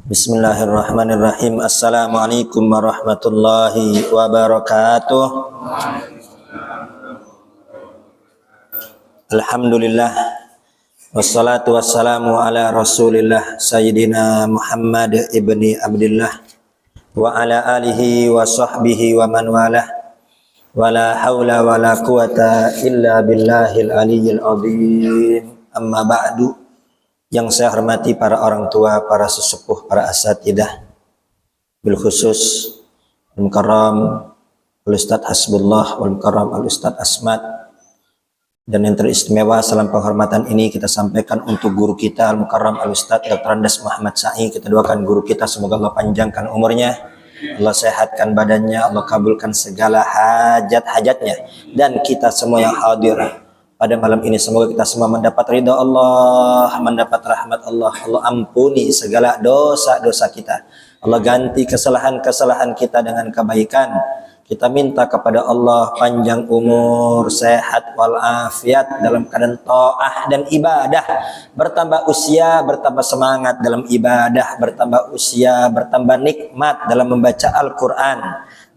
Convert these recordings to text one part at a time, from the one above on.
Bismillahirrahmanirrahim. Assalamualaikum warahmatullahi wabarakatuh. Alhamdulillah, wassalatu wassalamu ala rasulillah Sayyidina Muhammad ibni Abdillah wa ala alihi wa sahbihi wa man walah. Wala hawla wala quwata illa billahil aliyyil azim. Amma ba'du. Yang saya hormati para orang tua, para sesepuh, para asatidah, bil khusus Al-Mukarram Al-Ustadz Hasbullah wal Mukarram Al-Ustadz Asmat, dan yang teristimewa salam penghormatan ini kita sampaikan untuk guru kita Al-Mukarram Al-Ustadz Dr. Andes Muhammad Sa'i. Kita doakan guru kita semoga Allah panjangkan umurnya, Allah sehatkan badannya, Allah kabulkan segala hajat-hajatnya, dan kita semua yang hadir pada malam ini semoga kita semua mendapat ridha Allah, mendapat rahmat Allah. Allah ampuni segala dosa-dosa kita, Allah ganti kesalahan-kesalahan kita dengan kebaikan. Kita minta kepada Allah panjang umur, sehat walafiat dalam keadaan taat dan ibadah, bertambah usia, bertambah semangat dalam ibadah, bertambah usia, bertambah nikmat dalam membaca Al-Quran,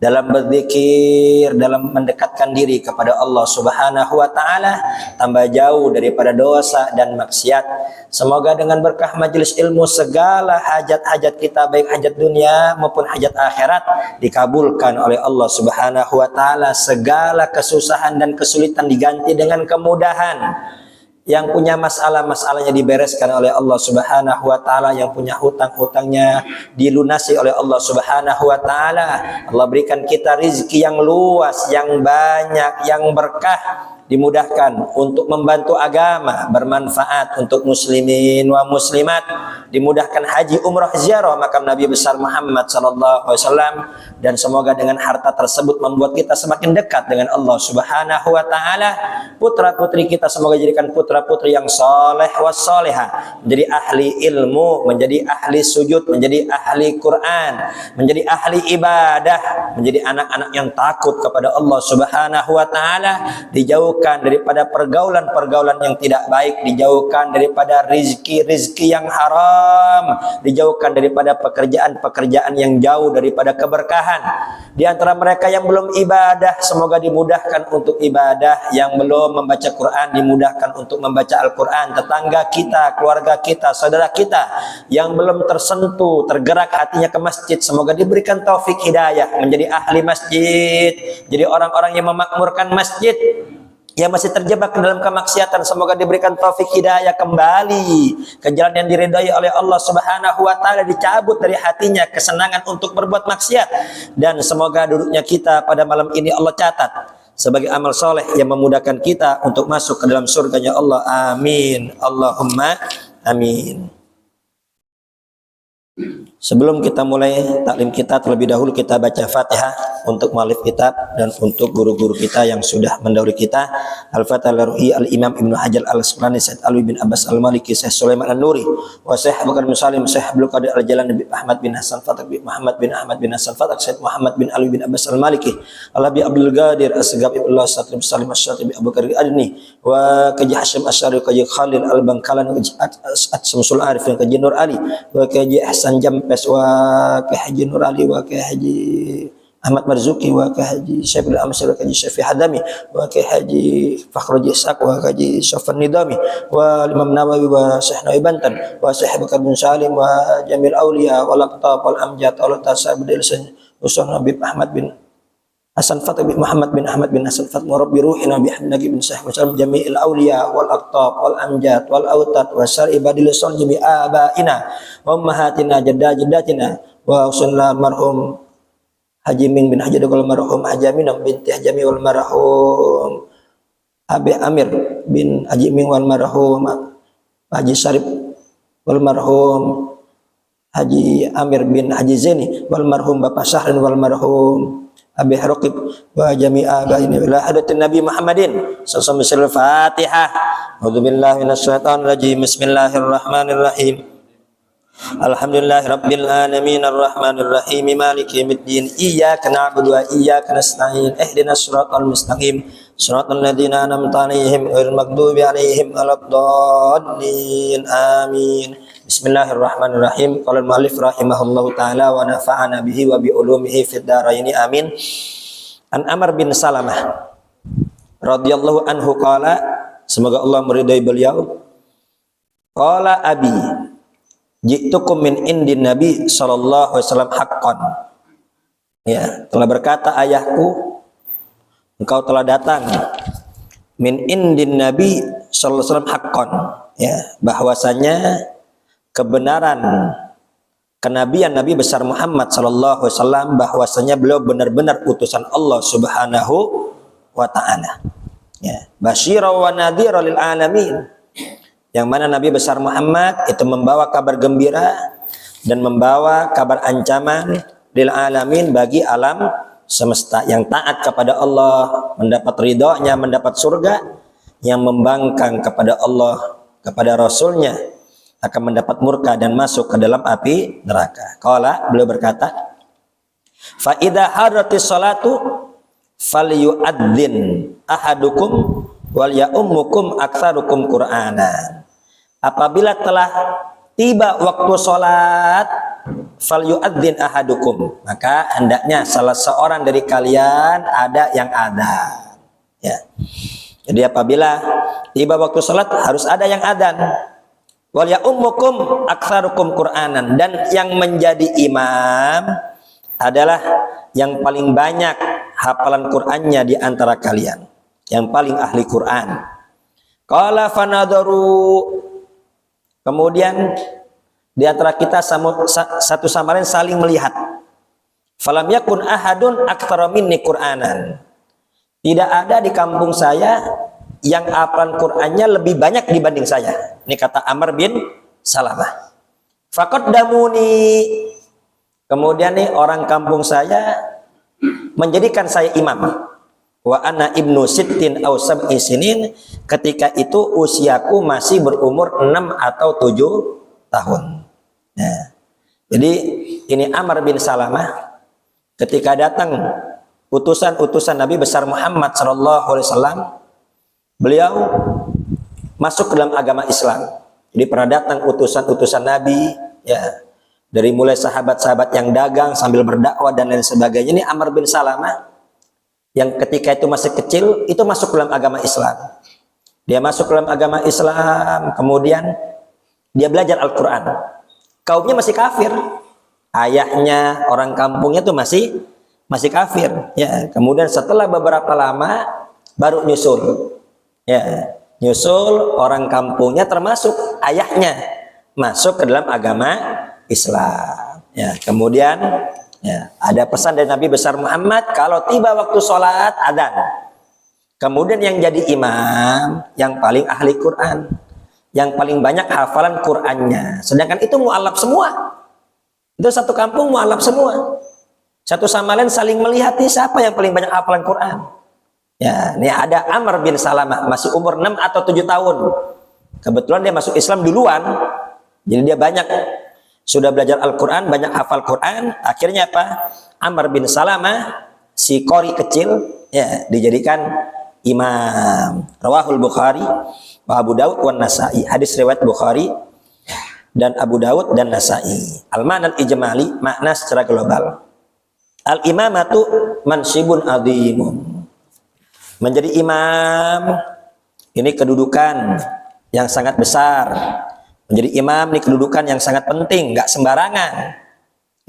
dalam berzikir, dalam mendekatkan diri kepada Allah Subhanahu wa taala, tambah jauh daripada dosa dan maksiat. Semoga dengan berkah majelis ilmu segala hajat-hajat kita, baik hajat dunia maupun hajat akhirat, dikabulkan oleh Allah Subhanahu wa taala. Segala kesusahan dan kesulitan diganti dengan kemudahan. Yang punya masalah-masalahnya dibereskan oleh Allah Subhanahu wa taala, yang punya hutang-hutangnya dilunasi oleh Allah Subhanahu wa taala. Allah berikan kita rizki yang luas, yang banyak, yang berkah, dimudahkan untuk membantu agama, bermanfaat untuk muslimin wa muslimat, dimudahkan haji, umrah, ziarah makam Nabi besar Muhammad sallallahu alaihi wasallam, dan semoga dengan harta tersebut membuat kita semakin dekat dengan Allah Subhanahu wa taala. Putra-putri kita semoga jadikan putra-putri yang saleh was salehah, menjadi ahli ilmu, menjadi ahli sujud, menjadi ahli Quran, menjadi ahli ibadah, menjadi anak-anak yang takut kepada Allah Subhanahu wa taala, dijauhkan daripada pergaulan-pergaulan yang tidak baik, dijauhkan daripada rizki-rizki yang haram, dijauhkan daripada pekerjaan-pekerjaan yang jauh daripada keberkahan. Di antara mereka yang belum ibadah, semoga dimudahkan untuk ibadah. Yang belum membaca Quran, dimudahkan untuk membaca Al-Quran. Tetangga kita, keluarga kita, saudara kita yang belum tersentuh, tergerak hatinya ke masjid, semoga diberikan taufik hidayah menjadi ahli masjid, jadi orang-orang yang memakmurkan masjid. Yang masih terjebak dalam kemaksiatan, semoga diberikan taufik hidayah kembali ke jalan yang diridhai oleh Allah Subhanahu wa taala, dicabut dari hatinya kesenangan untuk berbuat maksiat, dan semoga duduknya kita pada malam ini Allah catat sebagai amal soleh yang memudahkan kita untuk masuk ke dalam surganya Allah. Amin, Allahumma amin. Sebelum kita mulai taklim kita, terlebih dahulu kita baca Fatihah untuk muallif kitab dan untuk guru-guru kita yang sudah mendahului kita. Al-Fatihah Ruhi Al-Imam Ibnu Hajar Al-Asqalani, Said Alwi bin Abbas Al-Maliki, Syekh Sulaiman An-Nuri, wa Syekh Bakar bin Salim, Syekh Abdul Qadir Al-Jalani, bin Ahmad bin Hasan Fatak, bin Muhammad bin Ahmad bin Hasan Fatak, Syed Muhammad bin Ali bin Abbas Al-Maliki, Al-Abi Abdul Qadir As-Segaf Ibnu Satri bin Salim Asy-Syatibi Abu Bakar Adni, wa Kaji Hasyim Asy'ari, Kaji Khalil Al-Bangkalan, At-Samsul Arif, Kaji Nur Ali, wa Kaji Hasan Jampes, wa Kaji Nur Ali, wa Kaji Ahmad Marzuki, wa Kaji Syekh Al-Amsar, wa Kaji Syafi Hadami, wa Kaji Fakhruddin Ishaq, wa Kaji Sofan Nidami, wa Imam Nawawi, wa Syekh Nawawi Banten, wa Syekh Bakar bin Salim, wa Jamil Aulia, wa Laqtab wal Amjad, wa Tasab bin Usul Nabi Ahmad bin Hasan Fatih bin Muhammad bin Ahmad bin Hasan Fatih, wa Rabbi Ruhina bi Hamdagi bin Syekh Muslim Jami'il Aulia wal Aqtab wal Amjad wal Autat wa Syar ibadil Salih abaina wa ummahatina jaddatina, wa usulna marhum Haji Ming bin Haji Dogol marhum Haji Aminah binti Haji Ming wal marhum Abi Amir bin Haji Ming wal marhum Haji Syarif wal marhum Haji Amir bin Haji Zaini wal marhum Bapak Syahrin wal marhum Abi Harokib wa jami'a baini ila hadatin Nabi Muhammadin sallallahu alaihi wasallam. Fatihah. A'udzubillahi minasyaitonir rajim. Bismillahirrahmanirrahim. Alhamdulillahirabbil alamin arrahmanir rahim maliki yaumiddin iyyaka na'budu wa iyyaka nasta'in ihdinas siratal mustaqim siratal ladzina an'amta 'alaihim ghairil maghdubi 'alaihim waladdallin amin. Bismillahirrahmanirrahim. Qala al-mu'allif rahimahullahu taala wa nafa'ana bihi wa bi ulumihi fid dharain amin. An Amr bin Salamah radhiyallahu anhu qala, semoga Allah meridai beliau, qala abi ji'tukum min indin nabi sallallahu alaihi wasallam haqqan. Ya, telah berkata ayahku, engkau telah datang min indin nabi sallallahu alaihi wasallam haqqan. Ya, bahwasanya kebenaran kenabian Nabi besar Muhammad sallallahu alaihi wasallam, bahwasanya beliau benar-benar utusan Allah Subhanahu wa taala. Ya, basyira wa nadhira lil alamin. Yang mana Nabi besar Muhammad itu membawa kabar gembira dan membawa kabar ancaman lil alamin, bagi alam semesta. Yang taat kepada Allah mendapat ridhonya, mendapat surga. Yang membangkang kepada Allah, kepada Rasulnya, akan mendapat murka dan masuk ke dalam api neraka. Qala, beliau berkata, fa idza hadratis salatu falyu'adzin ahadukum wal ya'ummukum aktsarukum qur'ana. Apabila telah tiba waktu salat, falyu'adzin ahadukum, maka hendaknya salah seorang dari kalian ada yang adzan. Ya. Jadi apabila tiba waktu salat harus ada yang adzan. Wal ya'ummukum aktsarukum qur'anan, dan yang menjadi imam adalah yang paling banyak hafalan Qur'annya di antara kalian, yang paling ahli Qur'an. Qala fanadaru, kemudian di antara kita satu sama lain saling melihat. Falam yakun ahadun aktsara minni Qur'anan, tidak ada di kampung saya yang hafalan Qur'annya lebih banyak dibanding saya. Ini kata Amr bin Salamah. Faqaddamuni, kemudian nih orang kampung saya menjadikan saya imam. Wa ana ibnu sittin aw sab'i sinin, ketika itu usiaku masih berumur 6 atau 7 tahun. Nah, jadi ini Amr bin Salamah ketika datang utusan-utusan Nabi besar Muhammad sallallahu alaihi wasallam, beliau masuk ke dalam agama Islam. Jadi pernah datang utusan-utusan Nabi, ya, dari mulai sahabat-sahabat yang dagang sambil berdakwah dan lain sebagainya. Ini Amr bin Salamah yang ketika itu masih kecil itu masuk ke dalam agama Islam. Dia masuk ke dalam agama Islam, kemudian dia belajar Al-Quran. Kaumnya masih kafir, ayahnya orang kampungnya tuh masih kafir. Ya, kemudian setelah beberapa lama baru nyusul. Ya, nyusul orang kampungnya termasuk ayahnya masuk ke dalam agama Islam. Ya, kemudian ya, ada pesan dari Nabi besar Muhammad, kalau tiba waktu sholat adzan. Kemudian yang jadi imam yang paling ahli Quran, yang paling banyak hafalan Qurannya. Sedangkan itu mu'alaf semua. Itu satu kampung mu'alaf semua. Satu sama lain saling melihat nih siapa yang paling banyak hafalan Quran. Ya, ini ada Amr bin Salamah masih umur 6 atau 7 tahun. Kebetulan dia masuk Islam duluan. Jadi dia banyak sudah belajar Al-Quran, banyak hafal Quran. Akhirnya apa? Amr bin Salamah, si qori kecil, ya, dijadikan imam. Rawahul Bukhari wa Abu Daud wa Nasa'i. Hadis riwayat Bukhari dan Abu Daud dan Nasa'i. Al-ma'nal ijmali, makna secara global. Al-imamatu mansibun adhimun. Menjadi imam ini kedudukan yang sangat besar. Menjadi imam ini kedudukan yang sangat penting, nggak sembarangan.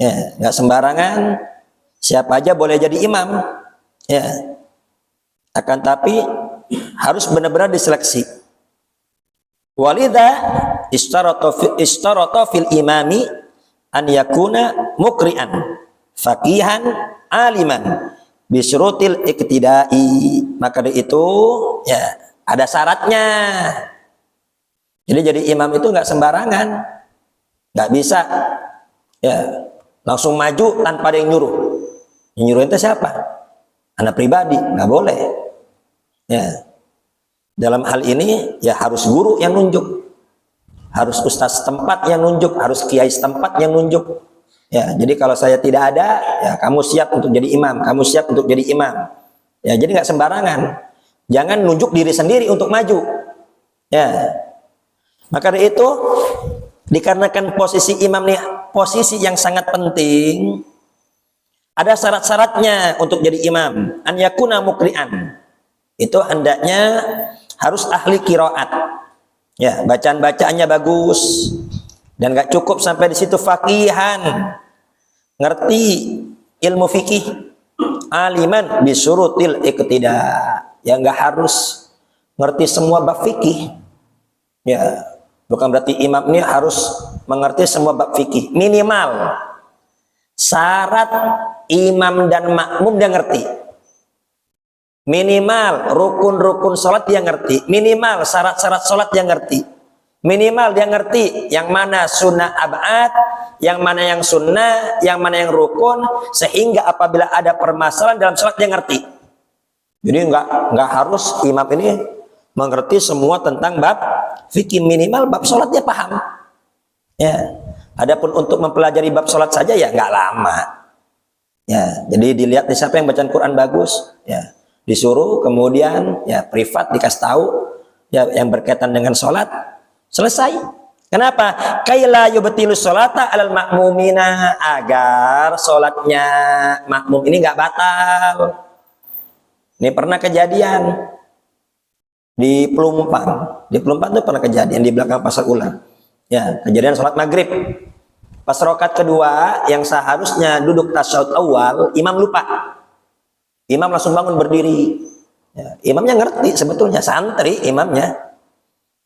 Ya, nggak sembarangan. Siapa aja boleh jadi imam. Ya. Akan tapi harus benar-benar diseleksi. Walidha istarata fil imami an yakuna mukri'an, faqihan, aliman, bisyurutil iktidai. Maka dari itu ya ada syaratnya. Jadi imam itu nggak sembarangan, nggak bisa ya langsung maju tanpa ada yang nyuruh. Yang nyuruh itu siapa? Anak pribadi, nggak boleh. Ya, dalam hal ini ya harus guru yang nunjuk. harus ustaz setempat yang nunjuk, harus kiai setempat yang nunjuk. Ya, jadi kalau saya tidak ada, ya kamu siap untuk jadi imam, kamu siap untuk jadi imam. Ya, jadi nggak sembarangan. Jangan nunjuk diri sendiri untuk maju. Ya. Maka dari itu, dikarenakan posisi imam nih posisi yang sangat penting, ada syarat-syaratnya untuk jadi imam. An yakuna muqri'an. Itu hendaknya harus ahli qiraat. Ya, bacaan-bacaannya bagus. Dan gak cukup sampai di situ, faqihan. Ngerti ilmu fikih. Aliman bisurutil iqtida. Ya gak harus ngerti semua bab fikih. Ya, bukan berarti imam ini harus mengerti semua bab fikih. Minimal syarat imam dan makmum dia ngerti. Minimal rukun-rukun sholat dia ngerti. Minimal syarat-syarat sholat dia ngerti. Minimal dia ngerti yang mana sunnah ab'ad, yang mana yang sunnah, yang mana yang rukun, sehingga apabila ada permasalahan dalam sholat dia ngerti. Jadi nggak harus imam ini mengerti semua tentang bab fikih. Minimal bab sholat dia paham. Ya. Adapun untuk mempelajari bab sholat saja ya nggak lama. Ya, jadi dilihat nih siapa yang bacaan Quran bagus. Ya. Disuruh, kemudian ya privat dikasih tahu ya yang berkaitan dengan sholat, selesai. Kenapa? Kaila yubtilu sholata alal makmumina, agar sholatnya makmum ini nggak batal. Ini pernah kejadian di Pelumpang. Di Pelumpang itu pernah kejadian di belakang pasar ular. Ya, kejadian sholat maghrib. Pas rakaat kedua yang seharusnya duduk tasyahud awal, imam lupa. Imam langsung bangun berdiri. Ya, imamnya ngerti sebetulnya, santri imamnya.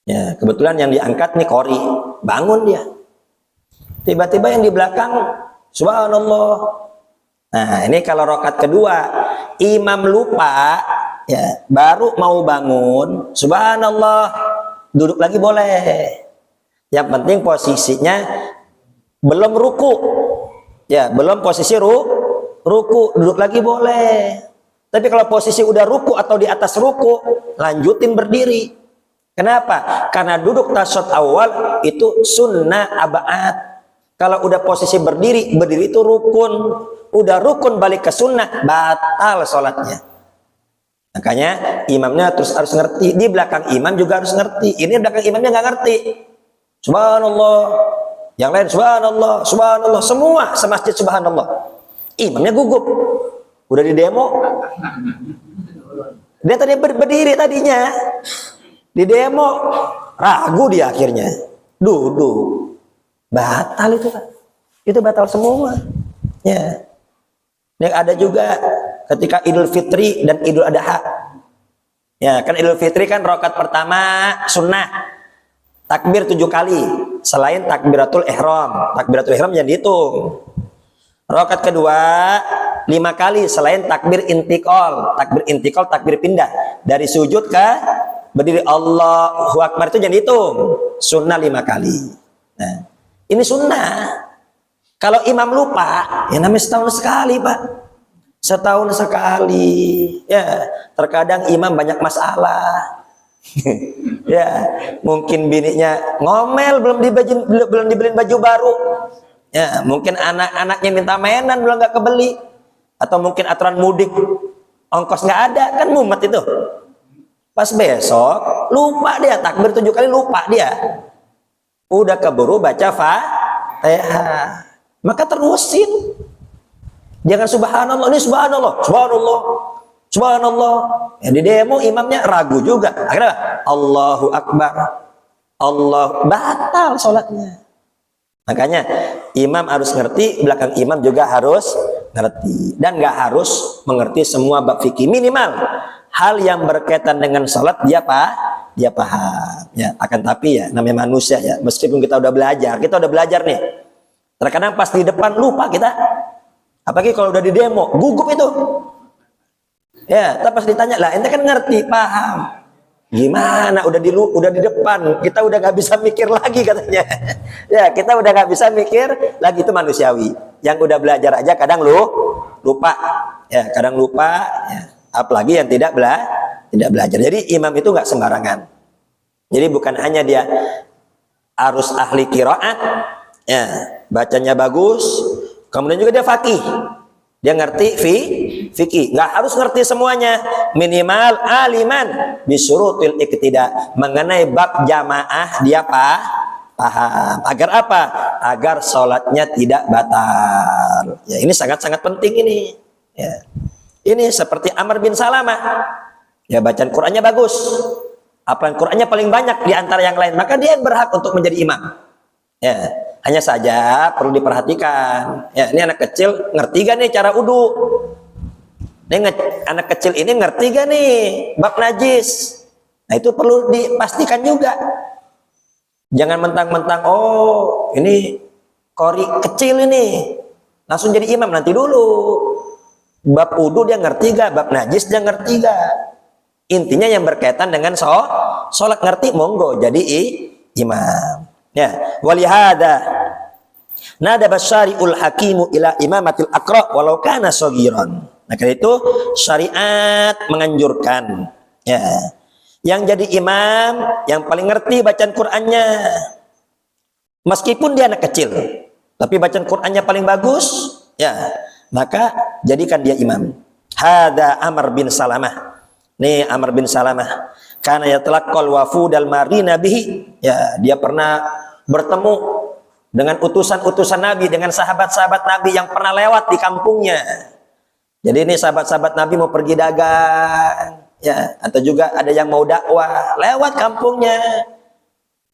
Ya, kebetulan yang diangkat nih qori, bangun dia. Tiba-tiba yang di belakang, subhanallah. Nah, ini kalau rakaat kedua, imam lupa, ya, baru mau bangun, subhanallah, duduk lagi boleh. Yang penting posisinya belum ruku. Ya, belum posisi ruku, duduk lagi boleh. Tapi kalau posisi udah ruku atau di atas ruku, lanjutin berdiri. Kenapa? Karena duduk tasyahud awal itu sunnah ab'ad. Kalau udah posisi berdiri itu rukun. Udah rukun balik ke sunnah, batal sholatnya. Makanya imamnya terus harus ngerti. Di belakang imam juga harus ngerti. Ini belakang imamnya nggak ngerti. Subhanallah. Yang lain subhanallah, subhanallah. Semua semasjid subhanallah. Imamnya gugup. Udah di demo. Dia tadi berdiri tadinya. Di demo. Ragu dia akhirnya. Duduk. Batal itu, Pak. Itu batal semua. Ya. Yang ada juga ketika Idul Fitri dan Idul Adha. Ya, kan Idul Fitri kan rakaat pertama sunnah. Takbir 7 kali. Selain takbiratul ihram. Takbiratul ihram jangan dihitung. Rakaat kedua 5 kali selain takbir intikal. Takbir intikal, takbir pindah dari sujud ke berdiri. Allahu Akbar itu jangan dihitung. Sunnah 5 kali. Nah, ini sunnah. Kalau imam lupa, ya namanya setahun sekali, Pak. Setahun sekali. Ya, terkadang imam banyak masalah. Ya, mungkin bininya ngomel, belum dibeliin baju baru. Ya, mungkin anak-anaknya minta mainan belum nggak kebeli, atau mungkin aturan mudik ongkos nggak ada, kan mumet itu. Pas besok lupa dia takbir 7 kali, lupa dia. Udah keburu baca Fatihah, maka terusin. Jangan subhanallah, ini subhanallah, subhanallah, subhanallah. Ya, di demo imamnya ragu juga. Akhirnya Allahu Akbar, Allah, batal sholatnya. Makanya imam harus ngerti, belakang imam juga harus ngerti. Dan nggak harus mengerti semua bab fikih. Minimal hal yang berkaitan dengan sholat dia paham. Ya, akan tapi ya namanya manusia ya. Meskipun kita udah belajar nih. Terkadang pas di depan lupa kita. Apalagi kalau udah di demo, gugup itu. Ya, tapi pas ditanya lah, ente kan ngerti, paham. Gimana? Udah di depan, kita udah nggak bisa mikir lagi katanya. Ya, kita udah nggak bisa mikir lagi, itu manusiawi. Yang udah belajar aja kadang lupa. Ya, kadang lupa. Ya. Apalagi yang tidak belajar. Jadi imam itu nggak sembarangan. Jadi bukan hanya dia harus ahli qiraat, ya, bacanya bagus, kemudian juga dia faqih. Dia ngerti fikih, nggak harus ngerti semuanya, minimal aliman bisyurutil iqtida, mengenai bab jamaah dia paham. Agar apa? Agar sholatnya tidak batal. Ya, ini sangat-sangat penting ini. Ya. Ini seperti Amr bin Salamah. Ya, bacaan Qur'annya bagus, hafalan Qur'annya paling banyak di antara yang lain, maka dia yang berhak untuk menjadi imam. Ya, hanya saja perlu diperhatikan. Ya, ini anak kecil ngerti gak nih cara wudu? Ini anak kecil ini ngerti gak nih bab najis? Nah, itu perlu dipastikan juga. Jangan mentang-mentang, oh ini qori kecil ini, langsung jadi imam. Nanti dulu. Bab wudu dia ngerti gak? Bab najis dia ngerti gak? Intinya yang berkaitan dengan sholat ngerti, monggo jadi imam. Ya, walihada nada basyari'ul hakimu ila imamatil aqra walau kana shagiran. Nah, karena itu syariat menganjurkan, ya, yang jadi imam yang paling ngerti bacaan Qur'annya, meskipun dia anak kecil, tapi bacaan Qur'annya paling bagus, ya, maka jadikan dia imam. Hada Amr bin Salamah. Nih Amr bin Salamah, karena ya telaqqal wafudal marina bihi, ya, dia pernah bertemu dengan utusan-utusan Nabi, dengan sahabat-sahabat Nabi yang pernah lewat di kampungnya. Jadi ini sahabat-sahabat Nabi mau pergi dagang, ya, atau juga ada yang mau dakwah, lewat kampungnya.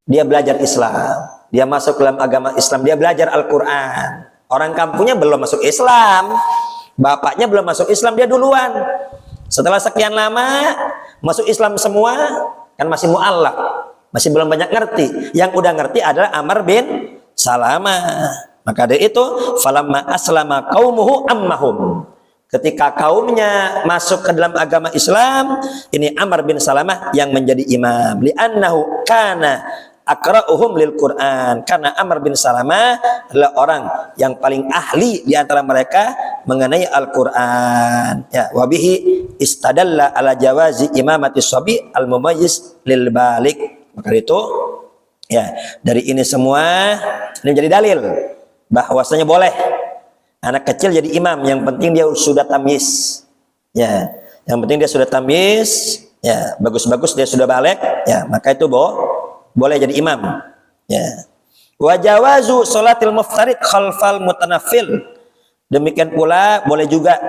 Dia belajar Islam, dia masuk dalam agama Islam, dia belajar Al-Quran. Orang kampungnya belum masuk Islam, bapaknya belum masuk Islam, dia duluan. Setelah sekian lama masuk Islam semua, kan masih mu'allaq, masih belum banyak ngerti. Yang udah ngerti adalah Amr bin Salamah. Maka dari itu falamma aslama qaumuhu ammahum. Ketika kaumnya masuk ke dalam agama Islam, ini Amr bin Salamah yang menjadi imam. Li'annahu kana aqra'uhum lil Qur'an, karena Amr bin Salamah adalah orang yang paling ahli di antara mereka mengenai Al-Qur'an. Ya, wabihi istadalla ala jawazi imamati shabi al-mumayyiz lil balik. Maka itu, ya, dari ini semua ini menjadi dalil bahwasanya boleh anak kecil jadi imam, yang penting dia sudah tamyiz. Ya, yang penting dia sudah tamyiz, ya, bagus-bagus dia sudah balik, ya, maka itu boleh jadi imam. Ya. Wa jawazu sholatil muftarid khalfal mutanaffil. Demikian pula boleh juga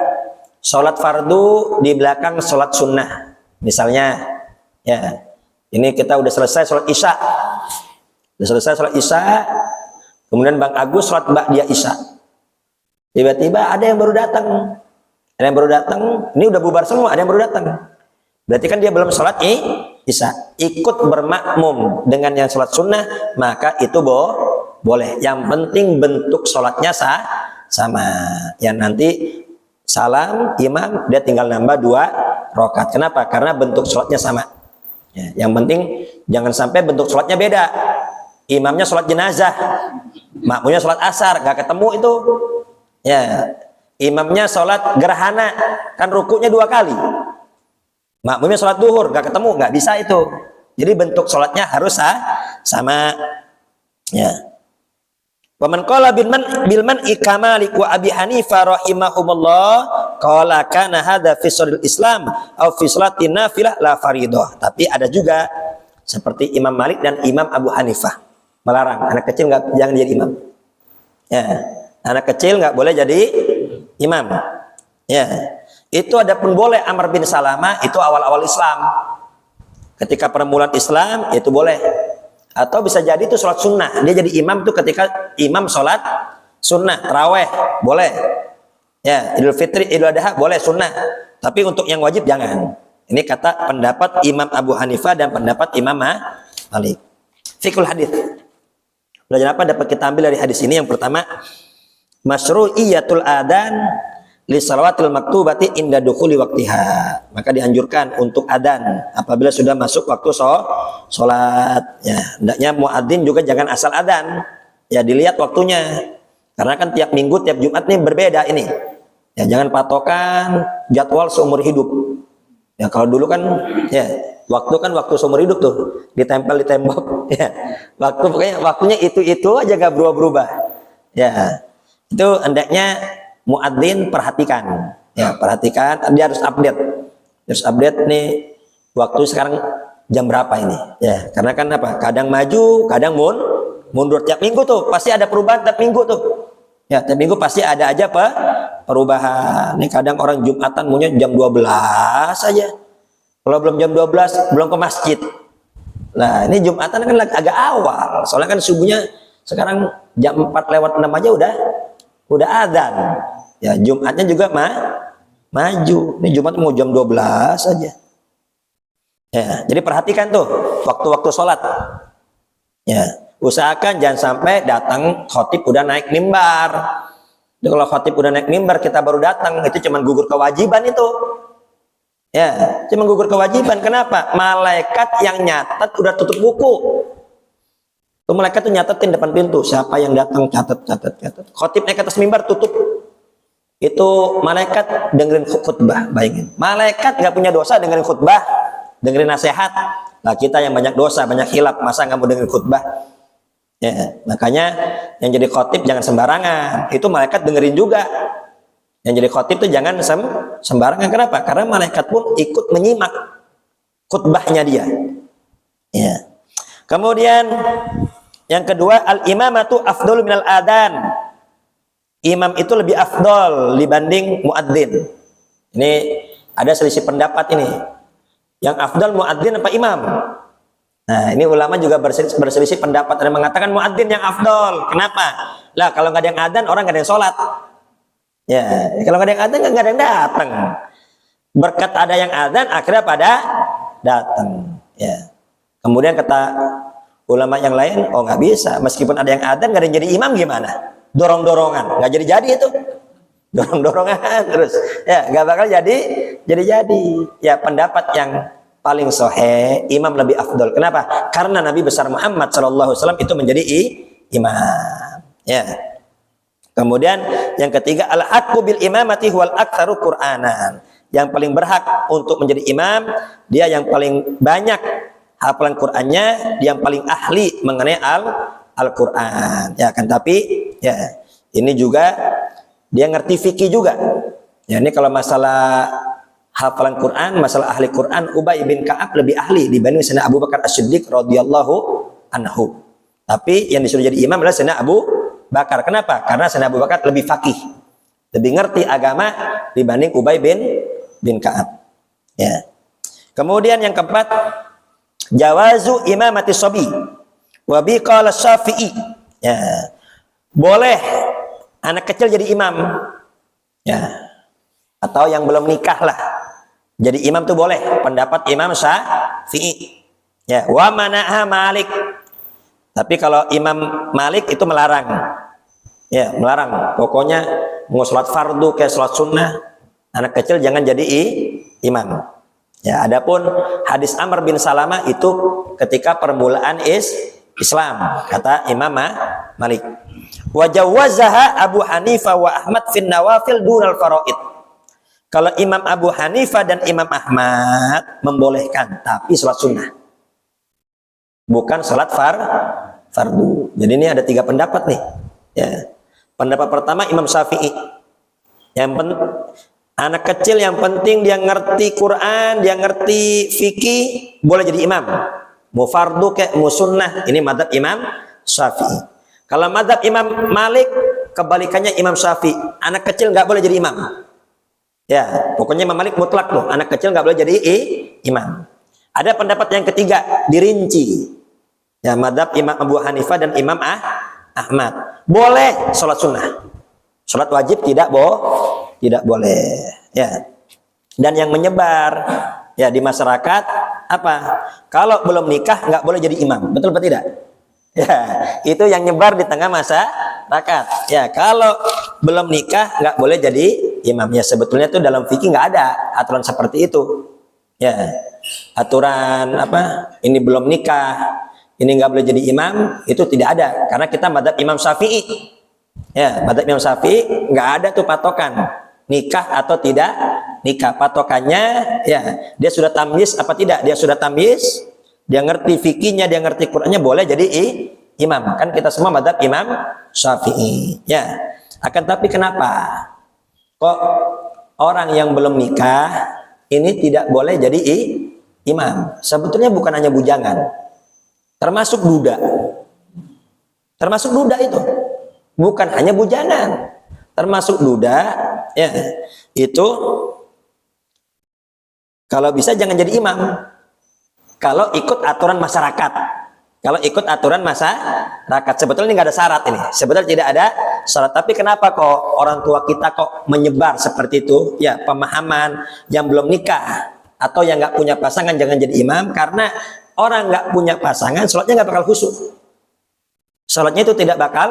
sholat fardu di belakang sholat sunnah. Misalnya, ya, ini kita udah selesai sholat isya, kemudian Bang Agus sholat ba'diyah isya. Tiba-tiba ada yang baru datang, ini udah bubar semua, ada yang baru datang. Berarti kan dia belum sholat isya, ikut bermakmum dengan yang sholat sunnah, maka itu boleh. Yang penting bentuk sholatnya sama. Ya, nanti salam imam, dia tinggal nambah 2 rakaat. Kenapa? Karena bentuk sholatnya sama. Ya, yang penting jangan sampai bentuk sholatnya beda. Imamnya sholat jenazah, makmumnya sholat asar, gak ketemu itu. Ya, imamnya sholat gerhana, kan rukuknya 2 kali. Makmumnya sholat duhur, gak ketemu, gak bisa itu. Jadi bentuk sholatnya harus sama. Ya. Wa man qala bil man ikamalik wa Abi Hanifah rahimahumullah qala kana hadza fi sholil Islam aw fi sholatin nafilah la faridah. Tapi ada juga seperti Imam Malik dan Imam Abu Hanifah melarang anak kecil jangan jadi imam. Ya, anak kecil nggak boleh jadi imam. Ya. Itu adapun boleh Amr bin Salamah itu awal-awal Islam. Ketika permulaan Islam itu boleh. Atau bisa jadi itu sholat sunnah. Dia jadi imam itu ketika imam sholat sunnah, taraweh boleh. Ya, Idul Fitri, Idul Adha boleh sunnah. Tapi untuk yang wajib jangan. Ini kata pendapat Imam Abu Hanifah dan pendapat Imam Malik. Fiqhul hadis. Belajar apa dapat kita ambil dari hadis ini? Yang pertama, masyru'iyatul adzan li salawatil maktubati inda dukhuli waktiha. Maka dianjurkan untuk adzan apabila sudah masuk waktu sholat. Ya, hendaknya muadzin juga jangan asal adzan. Ya, dilihat waktunya. Karena kan tiap minggu, tiap Jumat nih berbeda ini. Ya, jangan patokan jadwal seumur hidup. Ya, kalau dulu kan ya Waktu kan waktu seumur hidup tuh, ditempel di tembok. Ya, pokoknya waktunya itu aja gak berubah-berubah. Ya, itu hendaknya muadzin perhatikan. Ya, perhatikan, dia harus update. Harus update nih waktu sekarang jam berapa ini. Ya, karena kan apa? Kadang maju, kadang mundur. Tiap minggu tuh pasti ada perubahan tiap minggu tuh. Ya, tiap minggu pasti ada aja perubahan. Nih kadang orang Jumatan maunya jam 12 aja. Kalau belum jam 12 belum ke masjid. Nah, ini Jumatan kan agak awal. Soalnya kan subuhnya sekarang jam 4:06 aja udah adzan. Ya, Jumatnya juga maju. Ini Jumat mau jam 12 aja. Ya, jadi perhatikan tuh waktu-waktu sholat. Ya, usahakan jangan sampai datang khotib udah naik mimbar. Jadi kalau khotib udah naik mimbar kita baru datang, itu cuma gugur kewajiban itu. Ya, cuma gugur kewajiban. Kenapa? Malaikat yang nyatet udah tutup buku. Tuh malaikat tuh nyatetin depan pintu. Siapa yang datang catat. Khotib naik ke atas mimbar tutup. Itu malaikat dengerin khutbah. Bayangin. Malaikat nggak punya dosa dengerin khutbah, dengerin nasihat. Nah kita yang banyak dosa, banyak hilaf, masa nggak mau dengerin khutbah? Ya, makanya yang jadi khotib jangan sembarangan. Itu malaikat dengerin juga. Yang jadi khotib itu jangan sembarangan. Kenapa? Karena malaikat pun ikut menyimak khutbahnya dia. Ya. Kemudian yang kedua, al-imamatu afdalu minal adan. Imam itu lebih afdol dibanding muadzin. Ini ada selisih pendapat ini. Yang afdal muadzin apa imam? Nah, ini ulama juga berselisih pendapat. Ada yang mengatakan muadzin yang afdol. Kenapa? Lah kalau nggak ada yang adzan, orang nggak ada yang sholat. Ya, kalau nggak ada yang adzan, nggak ada yang datang. Berkat ada yang adzan, akhirnya pada datang. Ya. Kemudian kata ulama yang lain, oh nggak bisa. Meskipun ada yang adzan, nggak ada yang jadi imam gimana? Dorong-dorongan, nggak jadi itu. Dorong-dorongan terus. Ya, nggak bakal jadi. Ya, pendapat yang paling sahih, imam lebih afdol. Kenapa? Karena Nabi besar Muhammad SAW itu menjadi imam. Ya. Kemudian yang ketiga, al-haqqu bil imamati wal aktsaru Qur'anan. Yang paling berhak untuk menjadi imam, dia yang paling banyak hafalan Qur'annya, dia yang paling ahli mengenai Al-Qur'an. Ya kan, tapi ya ini juga dia ngerti fikih juga. Ya, ini kalau masalah hafalan Quran, masalah ahli Quran, Ubay bin Ka'ab lebih ahli dibanding Sayyidina Abu Bakar As-Siddiq radhiyallahu anhu. Tapi yang disuruh jadi imam adalah Sayyidina Abu Bakar. Kenapa? Karena Sayyidina Abu Bakar lebih faqih, lebih ngerti agama dibanding Ubay bin Ka'ab. Ya. Kemudian yang keempat, jawazu imamati shabi wa bi qala Syafi'i. Ya. Boleh anak kecil jadi imam. Ya. Atau yang belum nikah lah. Jadi imam tuh boleh. Pendapat Imam Syafi'i. Ya, wa manaha Malik. Tapi kalau Imam Malik itu melarang. Ya, melarang. Pokoknya mau sholat fardu kayak sholat sunnah, anak kecil jangan jadi imam. Ya, adapun hadis Amr bin Salamah itu ketika permulaan Islam, kata Imam Malik. Wa jawazaha Abu Hanifah wa Ahmad fin nawafil dunal faraid. Kalau Imam Abu Hanifah dan Imam Ahmad membolehkan, tapi sholat sunnah, bukan sholat fardu. Jadi ini ada 3 pendapat nih. Ya. Pendapat pertama Imam Syafi'i. Anak kecil yang penting dia ngerti Quran, dia ngerti fikih, boleh jadi imam. Mau fardu kayak mau sunnah, ini madzhab Imam Syafi'i. Kalau madzhab Imam Malik, kebalikannya Imam Syafi'i. Anak kecil nggak boleh jadi imam. Ya, pokoknya Imam Malik mutlak loh, anak kecil nggak boleh jadi imam. Ada pendapat yang ketiga, dirinci. Ya, madzhab Imam Abu Hanifah dan Imam Ahmad. Boleh sholat sunnah. Sholat wajib tidak boleh. Ya. Dan yang menyebar ya di masyarakat apa? Kalau belum nikah nggak boleh jadi imam. Betul atau tidak? Ya, itu yang nyebar di tengah masyarakat. Ya, kalau belum nikah nggak boleh jadi imam. Ya, sebetulnya tuh dalam fikih nggak ada aturan seperti itu. Ya, aturan apa? Ini belum nikah, ini nggak boleh jadi imam, itu tidak ada. Karena kita madzhab Imam Syafi'i. Ya, madzhab Imam Syafi'i nggak ada tuh patokan nikah atau tidak nikah. Patokannya ya, dia sudah tamyiz apa tidak? Dia sudah tamyiz, dia ngerti fikihnya, dia ngerti Qur'annya, boleh jadi imam. Kan kita semua madzhab Imam Syafi'i. Ya. Akan tapi kenapa kok orang yang belum nikah ini tidak boleh jadi imam? Sebetulnya bukan hanya bujangan, termasuk duda. Termasuk duda itu. Bukan hanya bujangan, termasuk duda, ya. Itu kalau bisa jangan jadi imam. Kalau ikut aturan masyarakat. Kalau ikut aturan masyarakat, sebetulnya nggak ada syarat ini. Sebetulnya tidak ada syarat. Tapi kenapa kok orang tua kita kok menyebar seperti itu? Ya, pemahaman yang belum nikah atau yang nggak punya pasangan jangan jadi imam, karena orang nggak punya pasangan, sholatnya nggak bakal khusyuk. Sholatnya itu tidak bakal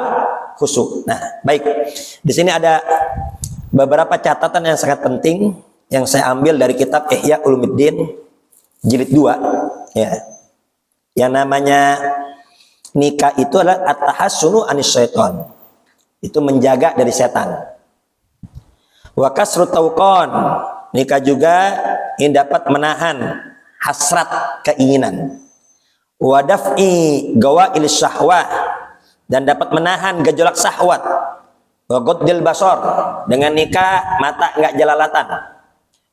khusyuk. Nah, baik. Di sini ada beberapa catatan yang sangat penting yang saya ambil dari kitab Ihya Ulumuddin jilid 2, ya. Yang namanya nikah itu adalah at-tahassunu anis syaitan. Itu menjaga dari setan. Wa kasrut tawqan, nikah juga ini dapat menahan hasrat keinginan. Wa daf'i gawail syahwah, dan dapat menahan gejolak syahwat. Wa ghaddil basar, dengan nikah mata enggak jelalatan.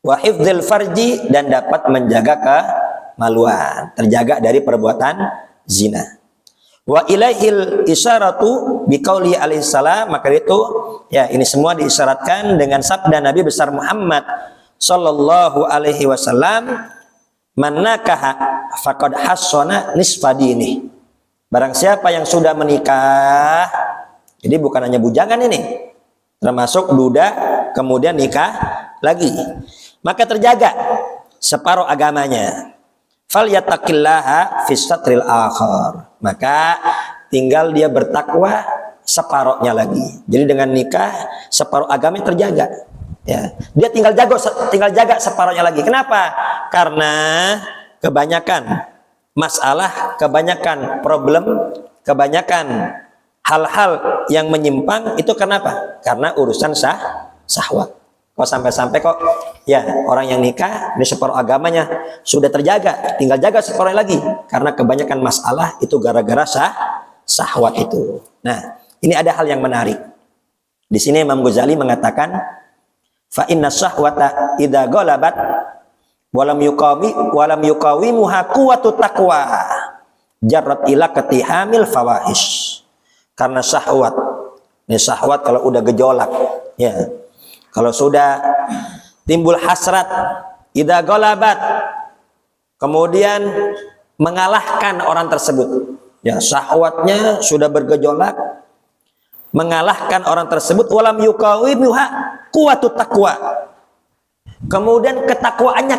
Wa hifdzil farji, dan dapat menjaga kemaluan, terjaga dari perbuatan zina. Wa ilaihil isyaratu biqauli alaihi salam, maka itu ya ini semua diisyaratkan dengan sabda Nabi besar Muhammad sallallahu alaihi wasallam, man nakaha faqad hassana nisfa dini. Barang siapa yang sudah menikah, jadi bukan hanya bujangan ini, termasuk duda kemudian nikah lagi, maka terjaga separuh agamanya. Fal yattaqillaha fis satril akhar, maka tinggal dia bertakwa separuhnya lagi. Jadi dengan nikah separuh agamanya terjaga. Ya, dia tinggal jaga separuhnya lagi. Kenapa? Karena kebanyakan masalah, kebanyakan problem, kebanyakan hal-hal yang menyimpang itu kenapa? Karena urusan syahwat. Kok sampai-sampai kok ya orang yang nikah ini separuh agamanya sudah terjaga, tinggal jaga separuh lagi, karena kebanyakan masalah itu gara-gara syahwat itu. Nah, ini ada hal yang menarik. Di sini Imam Ghazali mengatakan, fa inna syahwata idza ghalabat walam yuqawimuha quwwatu taqwa jarrat ila katihamil fawahish. Karena syahwat, ini syahwat kalau udah gejolak, ya. Kalau sudah timbul hasrat, idza ghalabat, kemudian mengalahkan orang tersebut, ya syahwatnya sudah bergejolak, mengalahkan orang tersebut, walam yuqawimuha quwwatu taqwa, kemudian ketakwaannya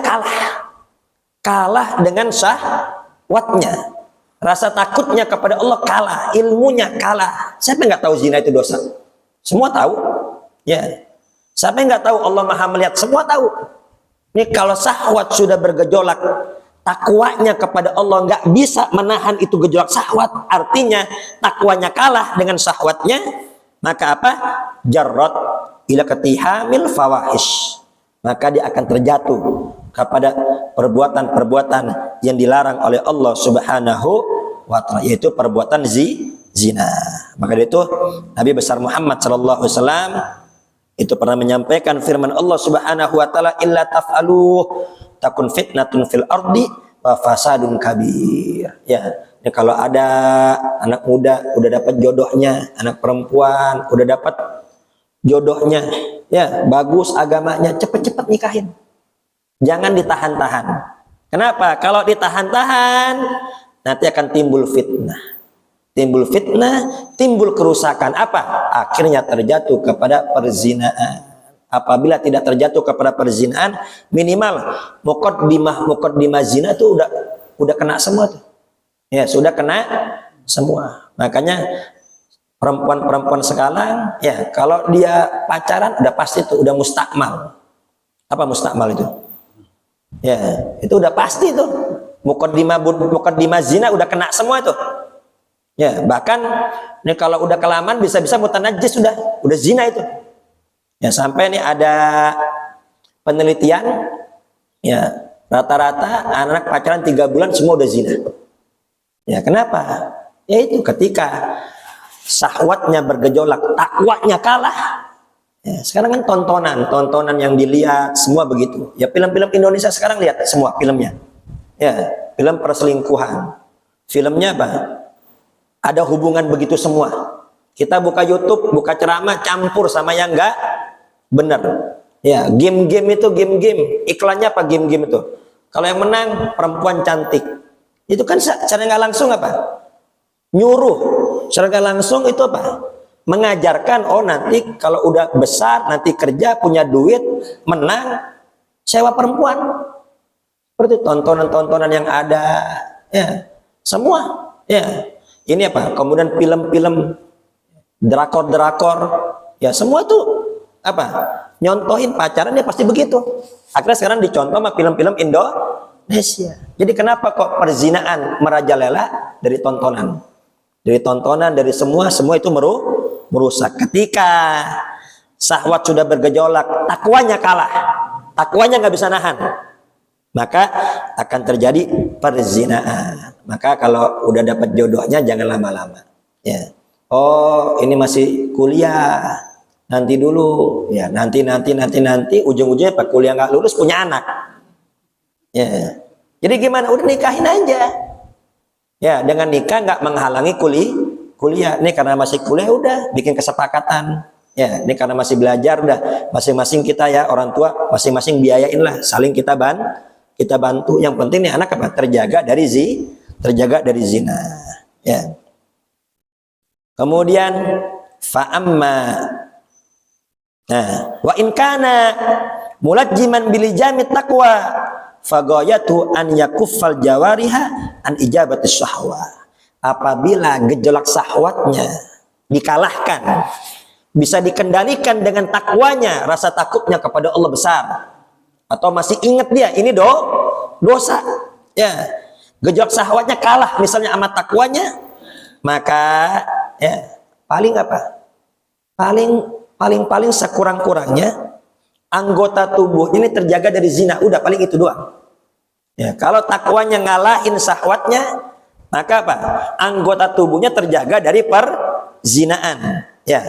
kalah dengan syahwatnya, rasa takutnya kepada Allah kalah, ilmunya kalah. Siapa yang nggak tahu zina itu dosa? Semua tahu, ya. Siapa yang nggak tahu Allah Maha melihat? Semua tahu. Ini kalau syahwat sudah bergejolak, takwanya kepada Allah nggak bisa menahan itu gejolak syahwat, artinya takwanya kalah dengan syahwatnya, maka apa? Jarrat ila katihamil fawahish, maka dia akan terjatuh kepada perbuatan-perbuatan yang dilarang oleh Allah Subhanahu wa ta'ala, yaitu perbuatan zina. Maka itu Nabi besar Muhammad sallallahu alaihi wasallam itu pernah menyampaikan firman Allah Subhanahu wa ta'ala, illa taf'alu takun fitnatun fil ardi wa fasadun kabir. Ya, ini kalau ada anak muda udah dapat jodohnya, anak perempuan udah dapat jodohnya, ya bagus agamanya, cepet-cepet nikahin. Jangan ditahan-tahan. Kenapa? Kalau ditahan-tahan nanti akan timbul fitnah. Timbul fitnah, timbul kerusakan. Apa? Akhirnya terjatuh kepada perzinaan. Apabila tidak terjatuh kepada perzinaan, minimal muqaddimah zina itu udah kena semua tuh. Ya, sudah kena semua. Makanya perempuan-perempuan sekarang, ya kalau dia pacaran udah pasti tuh udah mustakmal. Apa mustakmal itu? Ya, itu udah pasti tuh. Muqaddimah zina udah kena semua itu. Ya, bahkan ini kalau udah kelamaan bisa-bisa mutanajis, udah zina itu. Ya, sampai ini ada penelitian, ya rata-rata anak pacaran 3 bulan semua udah zina. Ya kenapa? Ya itu ketika syahwatnya bergejolak, takwanya kalah. Ya, sekarang kan tontonan yang dilihat semua begitu. Ya film-film Indonesia sekarang lihat semua filmnya. Ya, film perselingkuhan. Filmnya apa? Ada hubungan begitu semua. Kita buka YouTube, buka ceramah, campur sama yang enggak benar. Ya, game-game itu game-game. Iklannya apa game-game itu? Kalau yang menang perempuan cantik. Itu kan secara nggak langsung apa? Nyuruh. Secara nggak langsung itu apa? Mengajarkan, oh nanti kalau udah besar, nanti kerja, punya duit, menang, sewa perempuan. Seperti tontonan-tontonan yang ada, ya semua, ya ini apa? Kemudian film-film, drakor-drakor, ya semua tuh apa? Nyontohin pacaran ya pasti begitu. Akhirnya sekarang dicontoh sama film-film Indonesia. Jadi kenapa kok perzinaan merajalela dari tontonan? Dari tontonan, dari semua itu merusak. Ketika syahwat sudah bergejolak, takwanya kalah, takwanya nggak bisa nahan, maka akan terjadi perzinaan. Maka kalau udah dapat jodohnya jangan lama-lama. Ya. Oh ini masih kuliah, nanti dulu. Ya nanti ujung-ujungnya pak kuliah nggak lulus punya anak. Ya. Jadi gimana? Udah nikahin aja. Ya, dengan nikah nggak menghalangi kuliah. Ini karena masih kuliah udah bikin kesepakatan. Ya, ini karena masih belajar udah masing-masing kita ya orang tua masing-masing biayain lah, saling kita bantu. Yang penting nih anak apa? Terjaga dari zina. Ya. Kemudian fa'amma. Nah, wa in kana mulajjiman bilijamit taqwa fagoyatu an yakuffal jawariha an ijabati syahwa. Apabila gejolak syahwatnya dikalahkan, bisa dikendalikan dengan takwanya, rasa takutnya kepada Allah besar, atau masih ingat dia ini dosa, ya gejolak syahwatnya kalah misalnya sama takwanya, maka ya paling apa? Paling sekurang-kurangnya anggota tubuhnya ini terjaga dari zina, udah paling itu doang. Ya, kalau takwanya ngalahin syahwatnya, maka apa? Anggota tubuhnya terjaga dari perzinaan. Ya,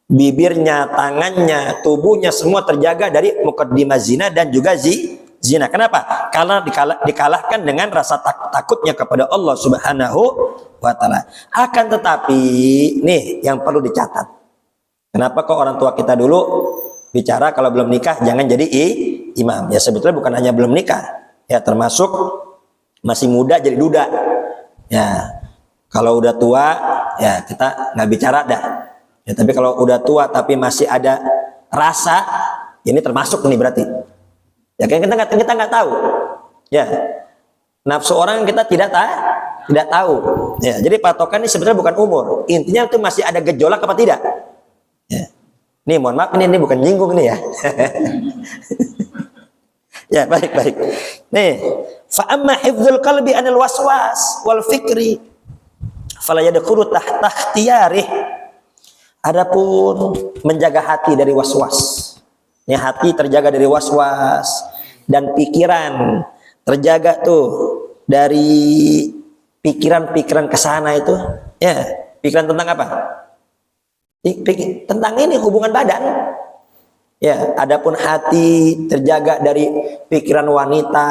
bibirnya, tangannya, tubuhnya semua terjaga dari mukaddimah zina dan juga zina. Kenapa? Karena dikalahkan dengan rasa takutnya kepada Allah Subhanahu wa Ta'ala. Akan tetapi, nih yang perlu dicatat. Kenapa kok orang tua kita dulu bicara kalau belum nikah jangan jadi imam? Ya sebetulnya bukan hanya belum nikah, ya termasuk masih muda jadi duda. Ya kalau udah tua ya kita nggak bicara dah. Ya tapi kalau udah tua tapi masih ada rasa, ini termasuk nih berarti. Ya kan kita nggak tahu. Ya nafsu orang kita tidak tahu. Ya jadi patokan ini sebenarnya bukan umur. Intinya itu masih ada gejolak apa tidak. Ya. Nih mohon maaf ini bukan nyinggung nih ya. Ya baik. Nih, fa amma hifdzul qalbi anil waswas wal fikri fala yadkhulu tahta ikhtiyarih. Adapun menjaga hati dari waswas. Ini hati terjaga dari waswas dan pikiran terjaga tuh dari pikiran-pikiran kesana itu. Ya, pikiran tentang apa? Tentang ini hubungan badan. Ya, adapun hati terjaga dari pikiran wanita,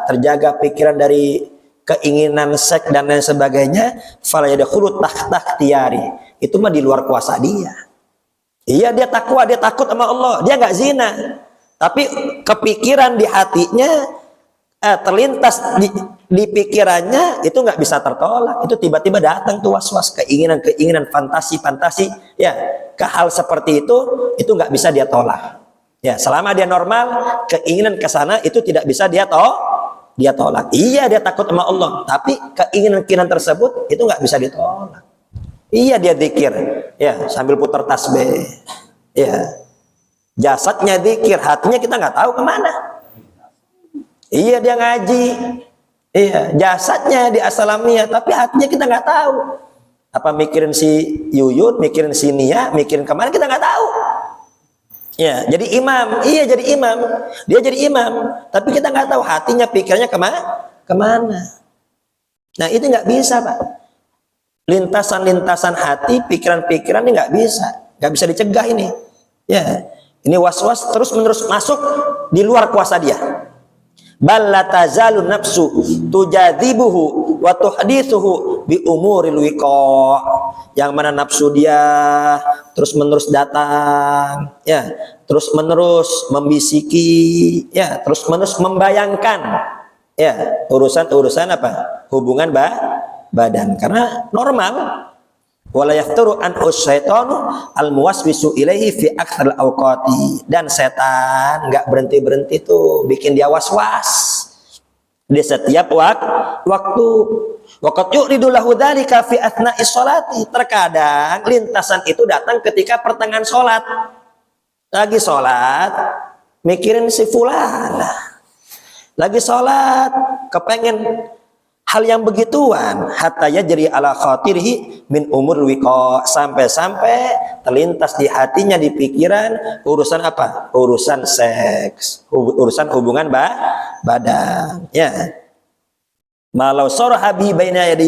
terjaga pikiran dari keinginan seks dan lain sebagainya, fala yadkhulu tahta ikhtiyari. Itu mah di luar kuasa dia. Iya dia takwa, dia takut sama Allah, dia nggak zina. Tapi kepikiran di hatinya terlintas di pikirannya itu nggak bisa tertolak. Itu tiba-tiba datang tuh was-was, keinginan, fantasi, ya ke hal seperti itu nggak bisa dia tolak. Ya selama dia normal, keinginan ke sana itu tidak bisa dia tolak. Iya dia takut sama Allah, tapi keinginan tersebut itu nggak bisa ditolak. Iya dia zikir, ya sambil putar tasbih, ya jasadnya zikir, hatinya kita nggak tahu kemana. Iya dia ngaji, iya jasadnya di Assalamiyah, tapi hatinya kita nggak tahu. Apa mikirin si Yuyun, mikirin si Nia, mikirin kemana kita nggak tahu. Ya, jadi imam. Iya, jadi imam. Dia jadi imam. Tapi kita nggak tahu hatinya, pikirannya kemana. Nah, itu nggak bisa, Pak. Lintasan-lintasan hati, pikiran-pikiran ini nggak bisa dicegah ini. Ya, ini was-was terus-menerus masuk di luar kuasa dia. Bal la tazalu nafsu tujadibuhu wa tuhdithuhu bi umuril wiqa. Yang mana nafsu dia terus-menerus datang, ya, terus-menerus membisiki, ya, terus-menerus membayangkan, ya, urusan-urusan apa? Hubungan badan. Karena normal. Wala yafturu an usyaitanu al-muwaswisu ilaihi fi aktsaril awqati. Dan setan enggak berhenti-berhenti tuh bikin dia was-was di setiap waktu. Waqad yuridu lahu dzalika fi athna'is sholati. Terkadang lintasan itu datang ketika pertengahan salat. Lagi salat mikirin si fulan. Lagi salat kepengen hal yang begituan, hatta yajri ala khatirihi min umur wiqa, sampai-sampai terlintas di hatinya, di pikiran urusan apa? Urusan seks, urusan hubungan badan, ya. Malau saraha bi baina yadi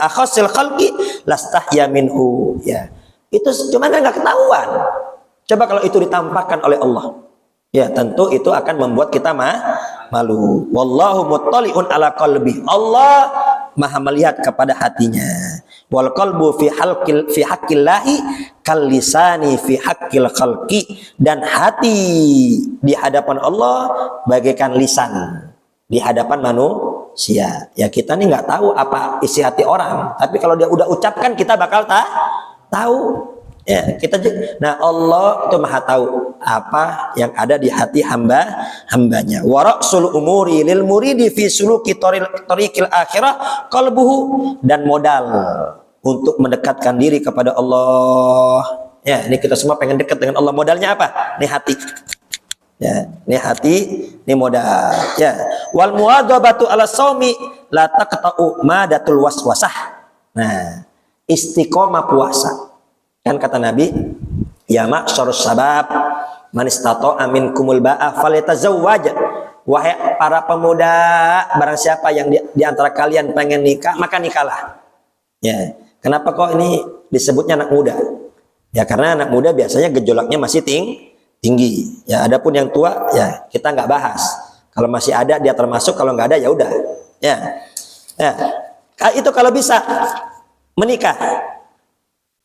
akhasil khalqi lastahya minhu, ya. Itu cuma kan enggak ketahuan. Coba kalau itu ditampakkan oleh Allah, ya tentu itu akan membuat kita malu. Wallahu muttali'un ala qalbi. Allah Maha melihat kepada hatinya. Wal qalbu fi haqqillahi kal lisani fi haqqil khalqi. Dan hati di hadapan Allah bagaikan lisan di hadapan manusia. Ya, kita nih nggak tahu apa isi hati orang, tapi kalau dia udah ucapkan kita bakal tahu. Ya, nah Allah itu Maha tahu apa yang ada di hati hambanya. Wa ra'sul umuri lil muridi fi suluki tariqil akhirah qalbuhu. Dan modal untuk mendekatkan diri kepada Allah. Ya, ini kita semua pengen dekat dengan Allah. Modalnya apa? Ini hati. Ya, ini hati, ini modal. Ya, wal muadzabatu ala shaumi la taqta'u madatul waswasah. Nah, istiqomah puasa. Kan kata Nabi, ya ma'syarus sabab man istata'a minkumul ba'a falyatazawwaj. Wahai para pemuda, barang siapa yang di antara kalian pengen nikah, maka nikahlah. Ya, kenapa kok ini disebutnya anak muda? Ya karena anak muda biasanya gejolaknya masih tinggi. Ya, adapun yang tua ya kita nggak bahas. Kalau masih ada dia termasuk, kalau nggak ada ya udah. Ya. Ya. Itu kalau bisa menikah.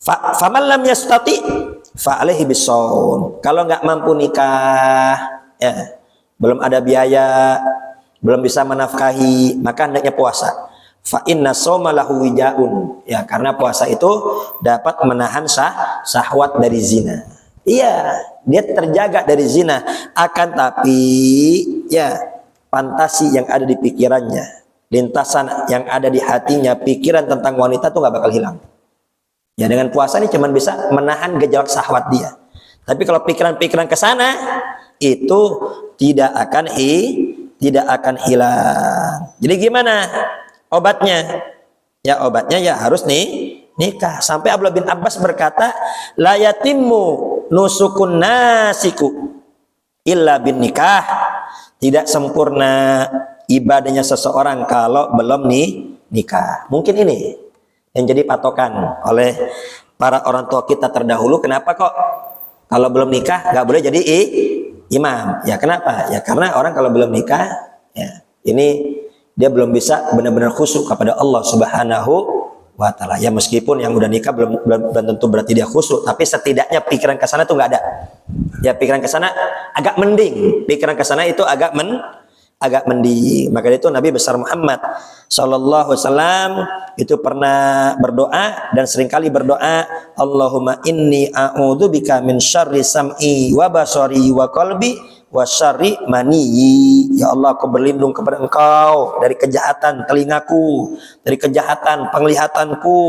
Faman lam yastati fa alaihi bisawm. Kalau nggak mampu nikah, ya, belum ada biaya, belum bisa menafkahi, maka hendaknya puasa. Fa inna shauma lahu wijaun. Ya, karena puasa itu dapat menahan syahwat dari zina. Iya, dia terjaga dari zina. Akan tapi ya, fantasi yang ada di pikirannya, lintasan yang ada di hatinya, pikiran tentang wanita tuh nggak bakal hilang. Ya, dengan puasa ini cuma bisa menahan gejolak syahwat dia. Tapi kalau pikiran-pikiran ke sana itu tidak akan hilang. Jadi gimana obatnya? Ya obatnya ya harus nikah. Sampai Abdullah bin Abbas berkata, la yatimmu nusukun nasiku illa bin nikah. Tidak sempurna ibadahnya seseorang kalau belum nikah. Mungkin ini yang jadi patokan oleh para orang tua kita terdahulu. Kenapa kok kalau belum nikah nggak boleh jadi imam? Ya kenapa? Ya karena orang kalau belum nikah, ya ini dia belum bisa benar-benar khusyuk kepada Allah Subhanahu wa Ta'ala. Ya meskipun yang udah nikah belum tentu berarti dia khusyuk, tapi setidaknya pikiran ke sana tuh nggak ada. Ya pikiran ke sana agak mending. Pikiran ke sana itu agak mending. Maka itu Nabi besar Muhammad sallallahu alaihi wasallam itu pernah berdoa dan seringkali berdoa, Allahumma inni a'udzubika min syarri sam'i wa basari wa qalbi wa syarri mani. Ya Allah, aku berlindung kepada Engkau dari kejahatan telingaku, dari kejahatan penglihatanku,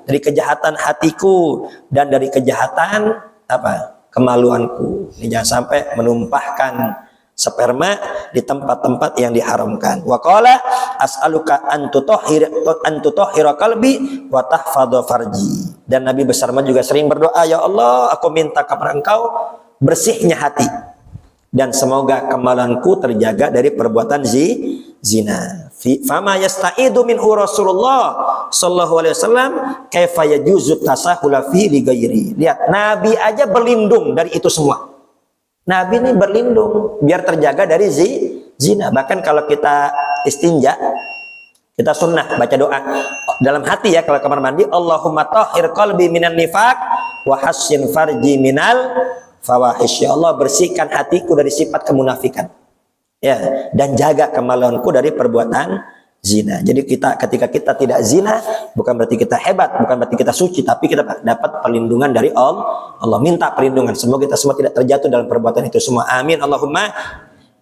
dari kejahatan hatiku, dan dari kejahatan apa? Kemaluanku. Ini jangan sampai menumpahkan sperma di tempat-tempat yang diharamkan. Wa qala as'aluka an tutahhira qalbi wa tahfadha farji. Dan Nabi besar juga sering berdoa, ya Allah, aku minta kepada Engkau bersihnya hati dan semoga kemaluanku terjaga dari perbuatan zina. Fama yasta'idu minhu Rasulullah sallallahu alaihi wasallam kaifa yajuzu tasahula fi li ghairi. Lihat, Nabi aja berlindung dari itu semua. Nabi ini berlindung biar terjaga dari zina. Bahkan kalau kita istinja, kita sunnah baca doa dalam hati ya, kalau kamar mandi, Allahumma tahhir qalbi minan nifaq wa hassin farji minal fawahish. Ya Allah, bersihkan hatiku dari sifat kemunafikan. Ya, dan jaga kemaluanku dari perbuatan zina. Jadi ketika kita tidak zina, bukan berarti kita hebat, bukan berarti kita suci, tapi kita dapat perlindungan dari Allah. Allah minta perlindungan. Semoga kita semua tidak terjatuh dalam perbuatan itu semua. Amin. Allahumma.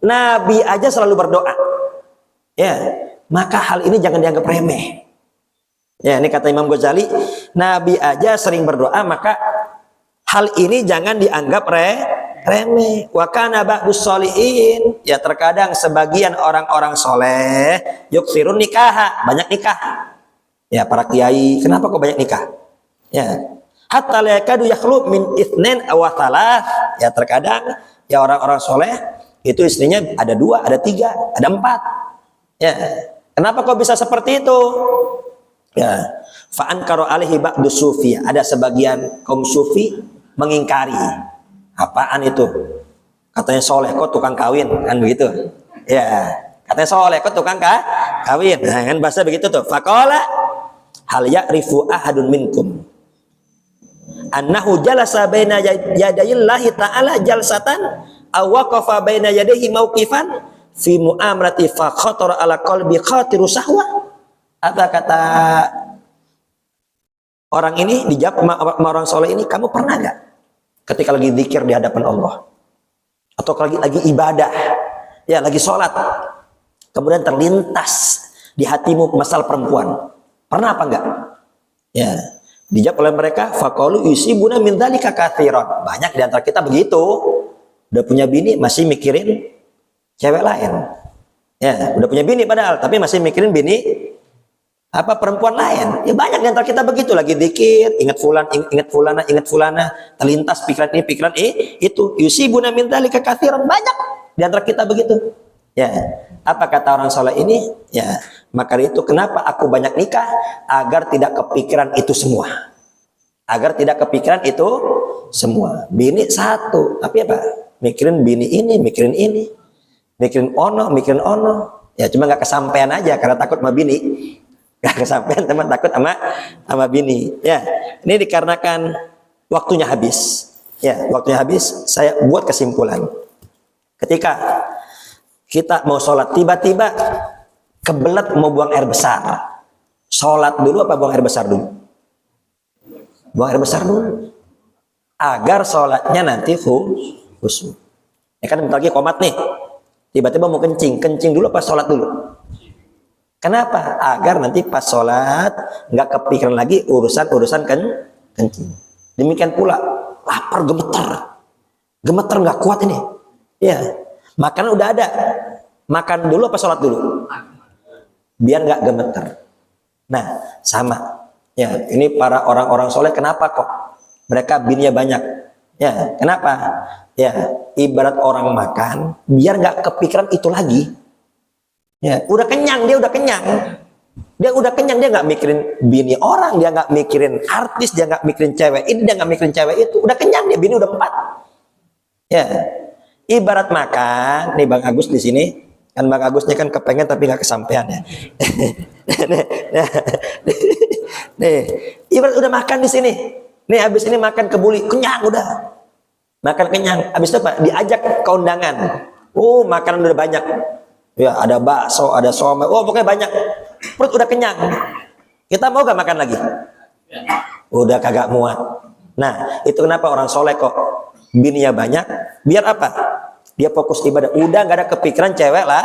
Nabi aja selalu berdoa. Ya, maka hal ini jangan dianggap remeh. Ya, ini kata Imam Ghazali, Nabi aja sering berdoa, maka hal ini jangan dianggap remeh. Wa kana ba'dus sholihin, ya terkadang sebagian orang-orang soleh yuksirun nikah, banyak nikah. Ya, para kiai, kenapa kok banyak nikah? Ya, hatta la yakadu yakhlu min itsnain aw thalath. Ya, terkadang ya orang-orang soleh itu istrinya ada 2, ada 3, ada 4. Ya, kenapa kok bisa seperti itu? Ya, fa ankara alaihi ba'dus sufi, ada sebagian kaum sufi mengingkari. Apaan itu? Katanya soleh kok tukang kawin, kan begitu? Ya, katanya soleh kok tukang kawin, nah, kan bahasa begitu tuh. Faqala hal ya'rifu ahadun minkum annahu jalasa baina yadayillahi ta'ala jalsatan aw waqafa baina yadayhi mauqifan fi mu'amrati fa khatara ala qalbi khatiru sahwa. Apa kata orang ini, dijawab sama orang soleh ini, kamu pernah gak ketika lagi zikir di hadapan Allah atau lagi ibadah, ya lagi sholat, kemudian terlintas di hatimu masalah perempuan, pernah apa enggak? Ya, dijawab oleh mereka, faqalu yusibuna min dzalika katsiran. Banyak di antara kita begitu, udah punya bini masih mikirin cewek lain. Ya, udah punya bini padahal tapi masih mikirin bini apa perempuan lain. Ya banyak di antara kita begitu, lagi dzikir, ingat fulana, terlintas pikiran ini, pikiran itu. Yusibuna min dzalika katsiran, banyak di antara kita begitu. Ya, apa kata orang soleh ini? Ya, maka itu kenapa aku banyak nikah, agar tidak kepikiran itu semua. Agar tidak kepikiran itu semua. Bini satu, tapi apa? Mikirin bini ini, mikirin ini. Mikirin ono. Ya cuma nggak kesampaian aja karena takut sama bini. Gak kesampaian, teman, takut sama bini. Ya, ini dikarenakan waktunya habis. Ya, waktunya habis. Saya buat kesimpulan. Ketika kita mau sholat, tiba-tiba kebelet mau buang air besar. Sholat dulu apa buang air besar dulu? Buang air besar dulu. Agar sholatnya nanti khusyuk. Ya kan bentar lagi qomat nih. Tiba-tiba mau kencing dulu apa sholat dulu? Kenapa? Agar nanti pas sholat nggak kepikiran lagi urusan kencing. Demikian pula lapar, gemeter nggak kuat ini. Ya, makanan udah ada, makan dulu apa sholat dulu? Biar nggak gemeter. Nah, sama. Ya, ini para orang-orang soleh kenapa kok mereka bininya banyak? Ya, kenapa? Ya, ibarat orang makan, biar nggak kepikiran itu lagi. Ya, udah kenyang, dia udah kenyang. Dia nggak mikirin bini orang, dia nggak mikirin artis, dia nggak mikirin cewek ini, dia nggak mikirin cewek itu. Udah kenyang dia, bini udah 4. Ya, ibarat makan. Nih Bang Agus di sini, kan Bang Agusnya kan kepengen tapi nggak kesampaian ya. Nih, ibarat udah makan di sini. Nih habis ini makan kebuli, kenyang udah. Makan kenyang, habis itu apa? Diajak ke undangan. Oh, makanan udah banyak. Ya, ada bakso, ada somai, oh pokoknya banyak. Perut udah kenyang. Kita mau gak makan lagi? Udah kagak muat. Nah, itu kenapa orang soleh kok bininya banyak? Biar apa? Dia fokus ibadah. Udah gak ada kepikiran cewek lah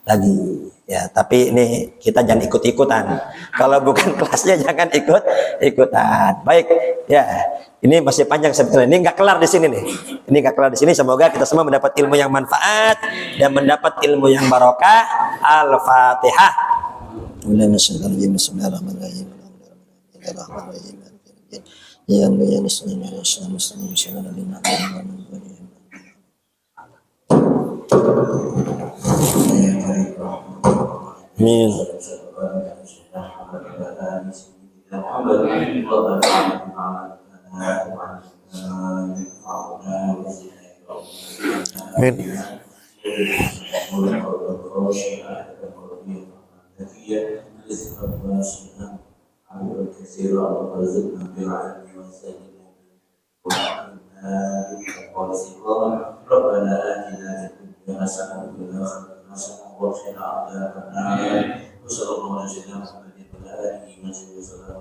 lagi. Ya, tapi ini kita jangan ikut-ikutan. Kalau bukan kelasnya jangan ikut-ikutan. Baik, ya. Ini masih panjang sebetulnya. Ini nggak kelar di sini nih. Ini nggak kelar di sini. Semoga kita semua mendapat ilmu yang manfaat dan mendapat ilmu yang barokah. Al-Fatihah. Bismillahirrahmanirrahim. Amin. ربنا آتنا في الدنيا حسنة وفي الآخرة حسنة وقنا عذاب النار وصلى الله على سيدنا محمد وعلى آله وصحبه وسلم.